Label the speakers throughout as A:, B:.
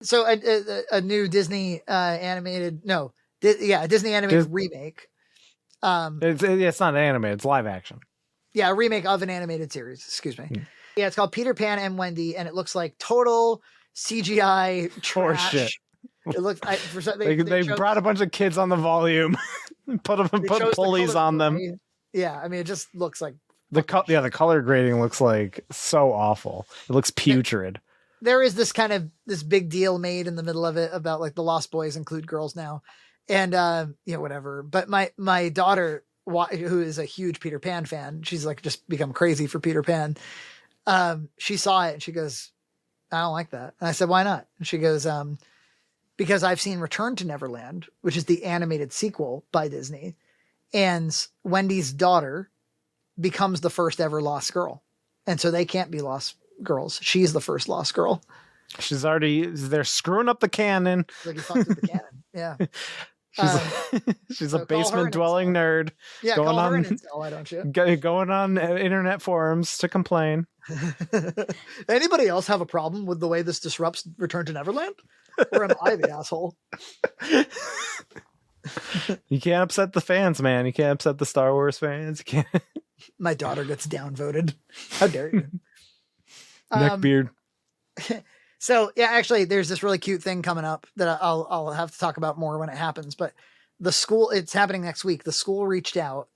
A: So a new Disney animated, no, a Disney animated remake.
B: It's not anime, it's live action.
A: Yeah, a remake of an animated series. Excuse me. Yeah, it's called Peter Pan and Wendy, and it looks like total CGI trash.
B: Shit.
A: It looks.
B: They brought a bunch of kids on the volume, put pulleys on them.
A: Yeah, I mean, it just looks like
B: the color grading looks like so awful. It looks putrid.
A: There is this big deal made in the middle of it about like the Lost Boys include girls now, and whatever. But my daughter, who is a huge Peter Pan fan, she's like just become crazy for Peter Pan. She saw it and she goes, I don't like that. And I said, why not? And she goes, because I've seen Return to Neverland, which is the animated sequel by Disney, and Wendy's daughter becomes the first ever lost girl. And so they can't be lost girls. She's the first lost girl.
B: They're screwing up the canon.
A: Like he fucked with the canon. Yeah.
B: She's a basement dwelling nerd.
A: Yeah, going on an incel, why don't you?
B: Going on internet forums to complain.
A: Anybody else have a problem with the way this disrupts Return to Neverland? Or am I the asshole?
B: You can't upset the fans, man. You can't upset the Star Wars fans. You can't.
A: My daughter gets downvoted. How dare you?
B: Neckbeard.
A: So yeah, actually, there's this really cute thing coming up that I'll have to talk about more when it happens. But the school, it's happening next week. The school reached out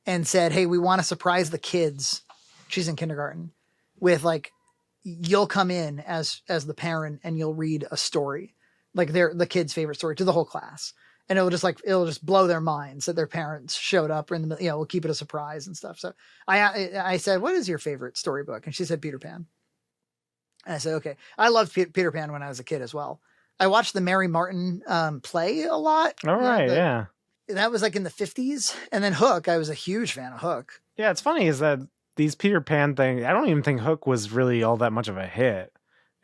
A: and said, "Hey, we want to surprise the kids." She's in kindergarten with like, you'll come in as the parent and you'll read a story, like the kid's favorite story to the whole class, and it'll just blow their minds that their parents showed up in the, we'll keep it a surprise and stuff. So I said, "What is your favorite storybook?" And she said, "Peter Pan." And I said, okay. I loved Peter Pan when I was a kid as well. I watched the Mary Martin play a lot.
B: All right, yeah.
A: That was like in the 50s. And then Hook, I was a huge fan of Hook.
B: Yeah, it's funny is that these Peter Pan things, I don't even think Hook was really all that much of a hit.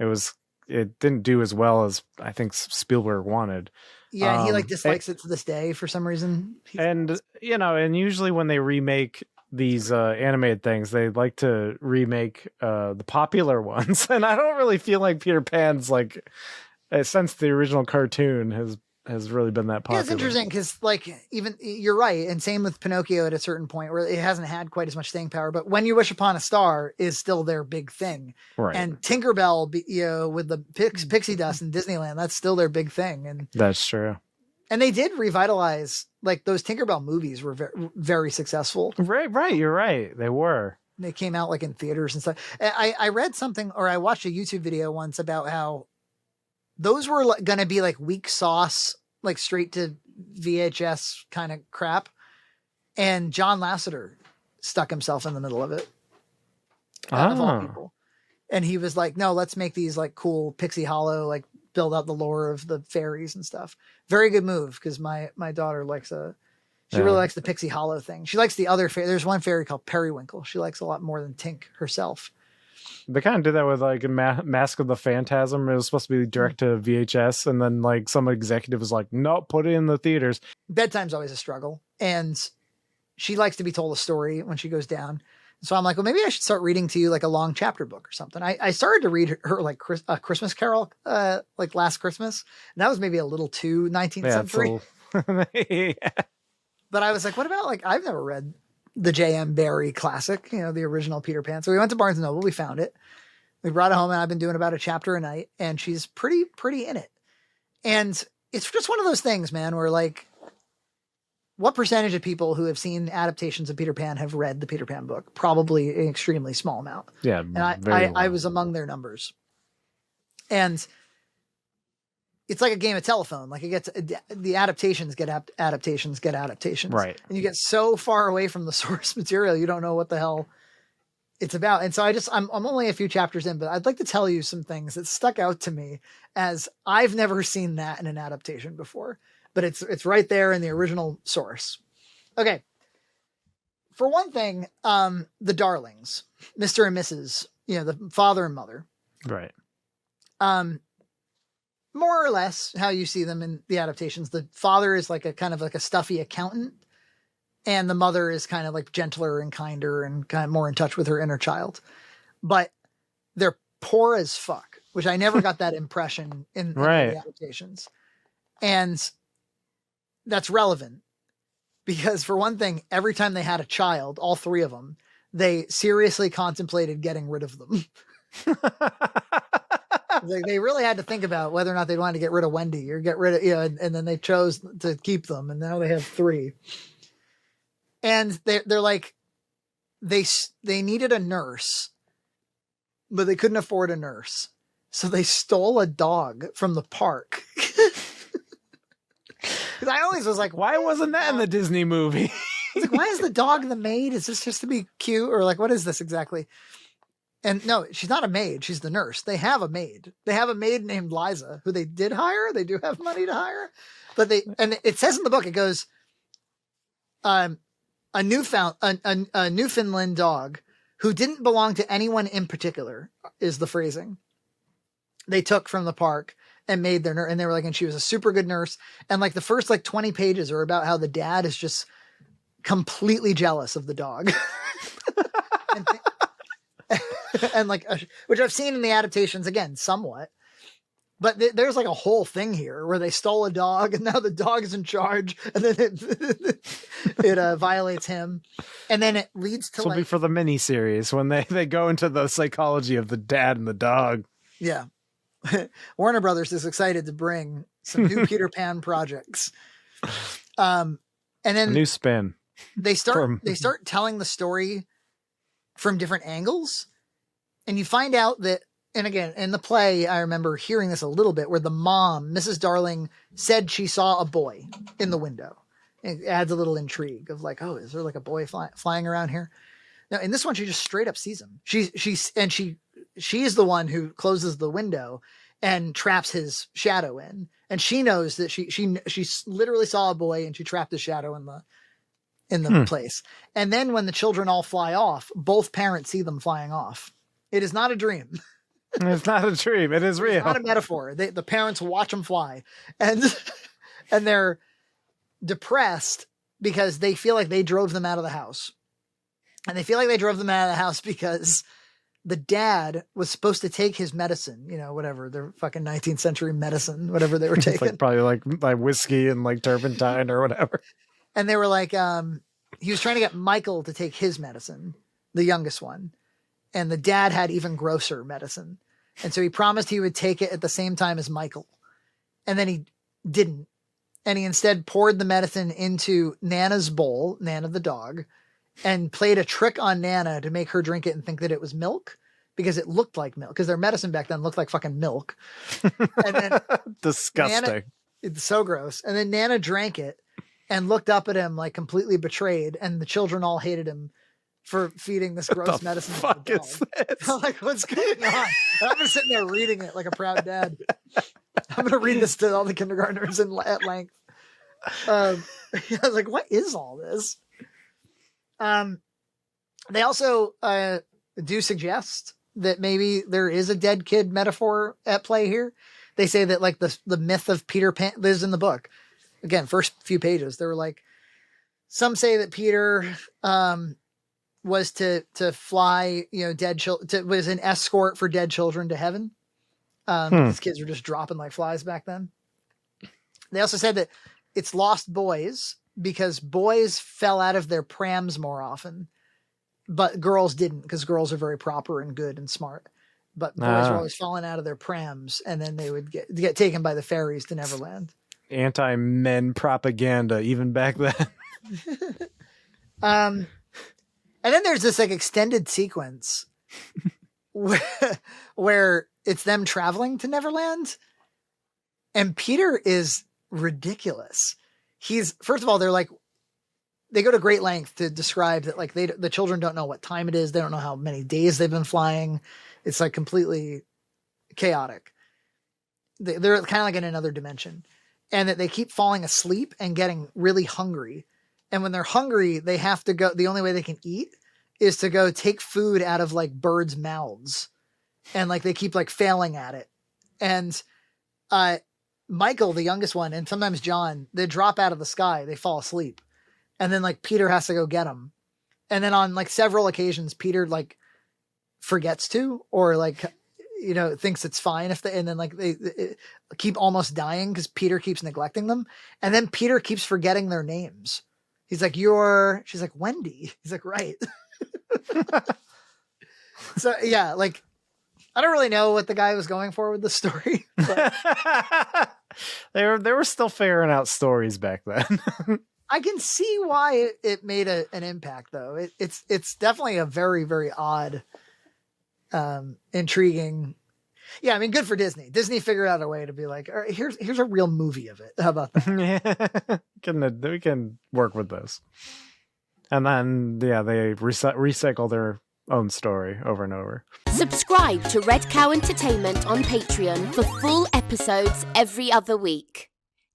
B: It didn't do as well as I think Spielberg wanted.
A: Yeah, and he like dislikes it to this day for some reason.
B: And usually when they remake these animated things, they like to remake the popular ones, and I don't really feel like Peter Pan's like since the original cartoon has really been that popular.
A: Yeah, it's interesting because like even you're right, and same with Pinocchio at a certain point where it hasn't had quite as much staying power. But When You Wish Upon a Star is still their big thing,
B: right? And
A: Tinkerbell, with the pixie dust in Disneyland, that's still their big thing, and
B: that's true.
A: And they did revitalize, like those Tinkerbell movies were very, very successful.
B: Right. You're right. They were.
A: They came out like in theaters and stuff. I read something, or I watched a YouTube video once about how those were going to be like weak sauce, like straight to VHS kind of crap. And John Lasseter stuck himself in the middle of it. Of all people. And he was like, no, let's make these like cool Pixie Hollow, like build out the lore of the fairies and stuff. Very good move, because my daughter likes really likes the Pixie Hollow thing. She likes the other there's one fairy called Periwinkle. She likes a lot more than Tink herself.
B: They kind of did that with like Mask of the Phantasm. It was supposed to be direct to VHS, and then like some executive was like, nope, put it in the theaters.
A: Bedtime's always a struggle, and she likes to be told a story when she goes down. So I'm like, well, maybe I should start reading to you like a long chapter book or something. I started to read her like a Christmas Carol, like last Christmas. And that was maybe a little too 19th century.
B: Yeah.
A: But I was like, what about like, I've never read the J.M. Barrie classic, the original Peter Pan. So we went to Barnes & Noble, we found it. We brought it home, and I've been doing about a chapter a night, and she's pretty in it. And it's just one of those things, man, where like, what percentage of people who have seen adaptations of Peter Pan have read the Peter Pan book? Probably an extremely small amount.
B: Yeah.
A: And I was among their numbers. And it's like a game of telephone. Like the adaptations get adaptations.
B: Right.
A: And you get so far away from the source material, you don't know what the hell it's about. And so I'm only a few chapters in, but I'd like to tell you some things that stuck out to me as I've never seen that in an adaptation before. But it's right there in the original source. Okay. For one thing, the Darlings, Mr. and Mrs., the father and mother.
B: Right.
A: More or less how you see them in the adaptations. The father is like a kind of like a stuffy accountant, and the mother is kind of like gentler and kinder and kind of more in touch with her inner child. But they're poor as fuck. which I never got that impression in any of the adaptations. And that's relevant because, for one thing, every time they had a child, all three of them, they seriously contemplated getting rid of them. Like, they really had to think about whether or not they wanted to get rid of Wendy or get rid of, and then they chose to keep them. And now they have three. And they're like, they needed a nurse, but they couldn't afford a nurse. So they stole a dog from the park. Because I always was like,
B: why wasn't that in the Disney movie?
A: I was like, why is the dog the maid? Is this just to be cute? Or like, what is this exactly? And no, she's not a maid. She's the nurse. They have a maid. They have a maid named Liza, who they did hire. They do have money to hire. But and it says in the book, it goes, a Newfoundland dog who didn't belong to anyone in particular is the phrasing they took from the park and made their nurse. And they were like, and she was a super good nurse. And like the first like 20 pages are about how the dad is just completely jealous of the dog. and like, which I've seen in the adaptations again, somewhat, but there's like a whole thing here where they stole a dog and now the dog is in charge and then it violates him. And then it leads to,
B: this will be for the mini series when they go into the psychology of the dad and the dog.
A: Yeah. Warner Brothers is excited to bring some new Peter Pan projects. And then
B: a new spin.
A: They start telling the story from different angles. And you find out that, and again, in the play, I remember hearing this a little bit where the mom, Mrs. Darling, said she saw a boy in the window. It adds a little intrigue of like, oh, is there like a boy flying around here? Now, in this one, she just straight up sees him. She's the one who closes the window and traps his shadow in. And she knows that she literally saw a boy and she trapped his shadow in the place. And then when the children all fly off, both parents see them flying off. It is not a dream.
B: It's not a dream. It is real.
A: It's not a metaphor. The parents watch them fly and they're depressed because they feel like they drove them out of the house. And they feel like they drove them out of the house because the dad was supposed to take his medicine, whatever, their fucking 19th century medicine, whatever they were taking.
B: Like probably like whiskey and like turpentine or whatever.
A: And they were like, he was trying to get Michael to take his medicine, the youngest one. And the dad had even grosser medicine. And so he promised he would take it at the same time as Michael. And then he didn't. And he instead poured the medicine into Nana's bowl, Nana the dog, and played a trick on Nana to make her drink it and think that it was milk because it looked like milk. Because their medicine back then looked like fucking milk. And then
B: disgusting.
A: Nana, it's so gross. And then Nana drank it and looked up at him like completely betrayed. And the children all hated him for feeding this gross medicine.
B: What the fuck is this?
A: I'm like, what's going on? And I'm just sitting there reading it like a proud dad. I'm going to read this to all the kindergartners at length. I was like, what is all this? They also do suggest that maybe there is a dead kid metaphor at play here. They say that like the myth of Peter Pan lives in the book. Again, first few pages, they were like, some say that Peter was to fly, dead children, was an escort for dead children to heaven. These kids were just dropping like flies back then. They also said that it's lost boys because boys fell out of their prams more often, but girls didn't because girls are very proper and good and smart. But boys were always falling out of their prams and then they would get taken by the fairies to Neverland.
B: Anti-men propaganda, even back then.
A: And then there's this like extended sequence where it's them traveling to Neverland and Peter is ridiculous. First of all, they go to great length to describe that like the children don't know what time it is. They don't know how many days they've been flying. It's like completely chaotic. They're kind of like in another dimension and that they keep falling asleep and getting really hungry. And when they're hungry, they have to go. The only way they can eat is to go take food out of like birds' mouths. And like, they keep like failing at it. And, Michael, the youngest one, and sometimes John, they drop out of the sky. They fall asleep. And then like Peter has to go get them. And then on like several occasions, Peter like forgets to, or like thinks it's fine if they, and then like they keep almost dying because Peter keeps neglecting them. And then Peter keeps forgetting their names. He's like, she's like, Wendy. He's like, right. So yeah, like, I don't really know what the guy was going for with the story. But
B: they were still figuring out stories back then.
A: I can see why it made an impact, though. It's definitely a very, very odd, intriguing. Yeah, I mean, good for Disney. Disney figured out a way to be like, all right, here's a real movie of it. How about that?
B: We can work with this. And then they recycle their own story over and over.
C: Subscribe to Red Cow Entertainment on Patreon for full episodes every other week.